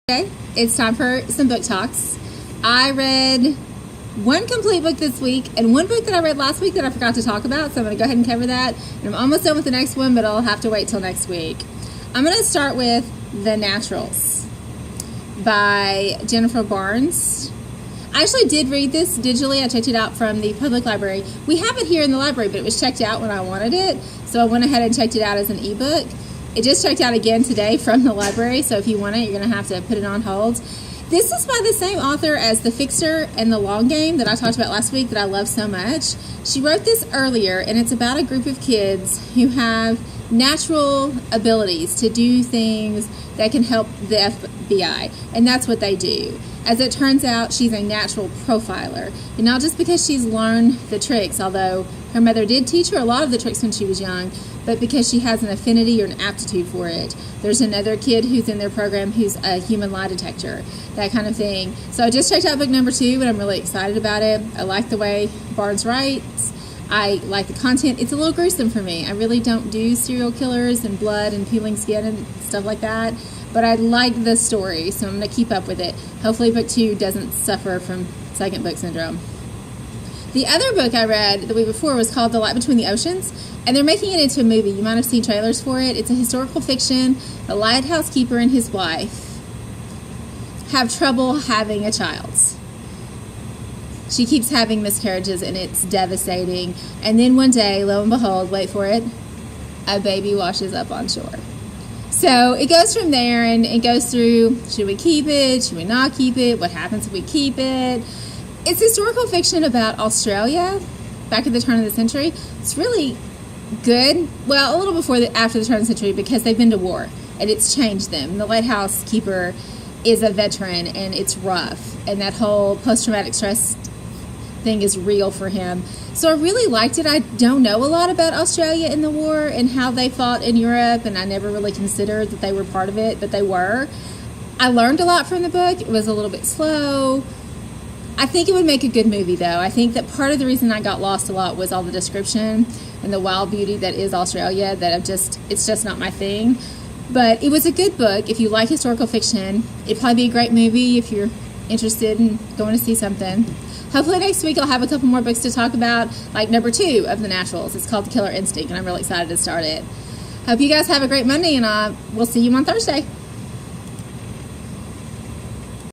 Okay, it's time for some book talks. I read one complete book this week and one book that I read last week that I forgot to talk about, so I'm going to go ahead and cover that. And I'm almost done with the next one, but I'll have to wait till next week. I'm going to start with The Naturals by Jennifer Barnes. I actually did read this digitally. I checked it out from the public library. We have it here in the library, but it was checked out when I wanted it, so I went ahead and checked it out as an ebook. It just checked out again today from the library, so if you want it, you're going to have to put it on hold. This is by the same author as The Fixer and The Long Game that I talked about last week that I love so much. She wrote this earlier, and it's about a group of kids who have natural abilities to do things that can help the FBI, and that's what they do. As it turns out, she's a natural profiler, and not just because she's learned the tricks, although her mother did teach her a lot of the tricks when she was young, but because she has an affinity or an aptitude for it. There's another kid who's in their program who's a human lie detector, that kind of thing. So I just checked out book number 2, and I'm really excited about it. I like the way Barnes writes. I like the content. It's a little gruesome for me. I really don't do serial killers and blood and peeling skin and stuff like that, but I like the story, so I'm going to keep up with it. Hopefully book 2 doesn't suffer from second book syndrome. The other book I read the week before was called The Light Between the Oceans, and they're making it into a movie. You might have seen trailers for it. It's a historical fiction. A lighthouse keeper and his wife have trouble having a child. She keeps having miscarriages, and it's devastating. And then one day, lo and behold, wait for it, a baby washes up on shore. So it goes from there, and it goes through, should we keep it? Should we not keep it? What happens if we keep it? It's historical fiction about Australia back at the turn of the century. It's really good. Well, a little before after the turn of the century, because they've been to war, and it's changed them. The lighthouse keeper is a veteran, and it's rough. And that whole post-traumatic stress thing is real for him. So I really liked it. I don't know a lot about Australia in the war and how they fought in Europe, and I never really considered that they were part of it, but they were. I learned a lot from the book. It was a little bit slow. I think it would make a good movie, though. I think that part of the reason I got lost a lot was all the description and the wild beauty that is Australia, that it's just not my thing. But it was a good book. If you like historical fiction, it'd probably be a great movie if you're interested in going to see something. Hopefully next week I'll have a couple more books to talk about, like number 2 of The Naturals. It's called The Killer Instinct, and I'm really excited to start it. Hope you guys have a great Monday, and we'll see you on Thursday.